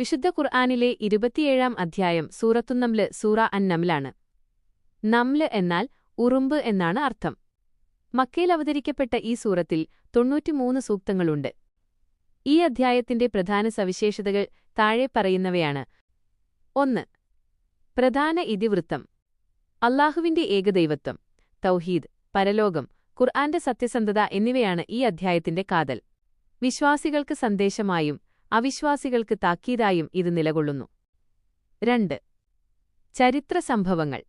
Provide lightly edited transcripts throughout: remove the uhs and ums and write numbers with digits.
വിശുദ്ധ ഖുർആനിലെ 27-ാം അധ്യായം സൂറത്തുന്നംല് സൂറ അൻ-നംലാണ്. നംല് എന്നാൽ ഉറുമ്പ് എന്നാണ് അർത്ഥം. മക്കയിൽ അവതരിക്കപ്പെട്ട ഈ സൂറത്തിൽ 93 സൂക്തങ്ങളുണ്ട്. ഈ അധ്യായത്തിന്റെ പ്രധാന സവിശേഷതകൾ താഴെ പറയുന്നവയാണ്. 1. പ്രധാന ഇതിവൃത്തം. അല്ലാഹുവിന്റെ ഏകദൈവത്വം, തൗഹീദ്, പരലോകം, ഖുർആന്റെ സത്യസന്ധത എന്നിവയാണ് ഈ അധ്യായത്തിന്റെ കാതൽ. വിശ്വാസികൾക്ക് സന്ദേശമായും അവിശ്വാസികൾക്ക് താക്കീതായും ഇത് നിലകൊള്ളുന്നു. 2. ചരിത്ര സംഭവങ്ങൾ.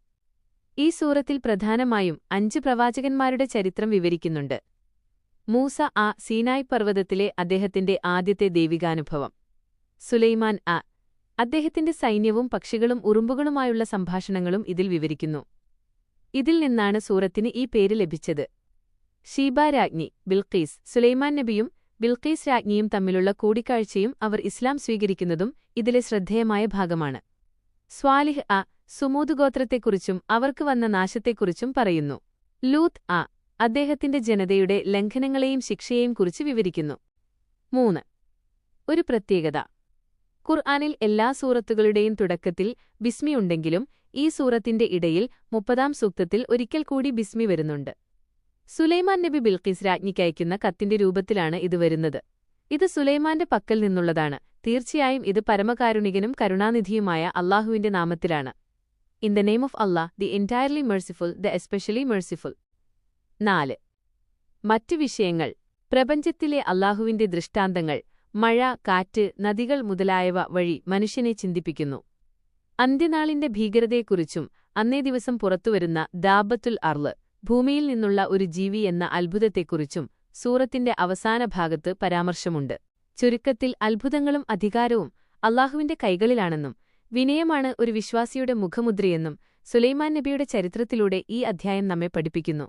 ഈ സൂറത്തിൽ പ്രധാനമായും 5 പ്രവാചകന്മാരുടെ ചരിത്രം വിവരിക്കുന്നുണ്ട്. മൂസ സീനായ് പർവ്വതത്തിലെ അദ്ദേഹത്തിന്റെ ആദ്യത്തെ ദൈവികാനുഭവം. സുലൈമാൻ അദ്ദേഹത്തിന്റെ സൈന്യവും പക്ഷികളും ഉറുമ്പുകളുമായുള്ള സംഭാഷണങ്ങളും ഇതിൽ വിവരിക്കുന്നു. ഇതിൽ നിന്നാണ് സൂറത്തിന് ഈ പേര് ലഭിച്ചത്. ഷീബ രാജ്ഞി ബിൽഖീസ്. സുലൈമാൻ നബിയും ബിൽഖീസ് രാജ്ഞിയും തമ്മിലുള്ള കൂടിക്കാഴ്ചയും അവർ ഇസ്ലാം സ്വീകരിക്കുന്നതും ഇതിലെ ശ്രദ്ധേയമായ ഭാഗമാണ്. സ്വാലിഹ് സുമൂദ് ഗോത്രത്തെക്കുറിച്ചും അവർക്ക് വന്ന നാശത്തെക്കുറിച്ചും പറയുന്നു. ലൂത്ത് അദ്ദേഹത്തിന്റെ ജനതയുടെ ലംഘനങ്ങളെയും ശിക്ഷയെയും കുറിച്ച് വിവരിക്കുന്നു. 3. ഒരു പ്രത്യേകത. ഖുർആനിൽ എല്ലാ സൂറത്തുകളുടെയും തുടക്കത്തിൽ ബിസ്മിയുണ്ടെങ്കിലും ഈ സൂറത്തിന്റെ ഇടയിൽ 30-ാം സൂക്തത്തിൽ ഒരിക്കൽ കൂടി ബിസ്മി വരുന്നുണ്ട്. സുലൈമാൻ നബി ബിൽഖീസ് രാജ്ഞിക്കയക്കുന്ന കത്തിന്റെ രൂപത്തിലാണ് ഇത് വരുന്നത്. ഇത് സുലൈമാന്റെ പക്കൽ നിന്നുള്ളതാണ്. തീർച്ചയായും ഇത് പരമകാരുണികനും കരുണാനിധിയുമായ അല്ലാഹുവിന്റെ നാമത്തിലാണ്. In the name of Allah, the entirely merciful, the especially merciful. 4. മറ്റു വിഷയങ്ങൾ. പ്രപഞ്ചത്തിലെ അല്ലാഹുവിന്റെ ദൃഷ്ടാന്തങ്ങൾ, മഴ, കാറ്റ്, നദികൾ മുതലായവ വഴി മനുഷ്യനെ ചിന്തിപ്പിക്കുന്നു. അന്ത്യനാളിന്റെ ഭീകരതയെക്കുറിച്ചും അന്നേ ദിവസം പുറത്തുവരുന്ന ദാബത്തുൽ അർള്, ഭൂമിയിൽ നിന്നുള്ള ഒരു ജീവി എന്ന അത്ഭുതത്തെക്കുറിച്ചും സൂറത്തിന്റെ അവസാന ഭാഗത്ത് പരാമർശമുണ്ട്. ചുരുക്കത്തിൽ അത്ഭുതങ്ങളും അധികാരവും അല്ലാഹുവിന്റെ കൈകളിലാണെന്നും വിനയമാണ് ഒരു വിശ്വാസിയുടെ മുഖമുദ്രയെന്നും സുലൈമാൻ നബിയുടെ ചരിത്രത്തിലൂടെ ഈ അധ്യായം നമ്മെ പഠിപ്പിക്കുന്നു.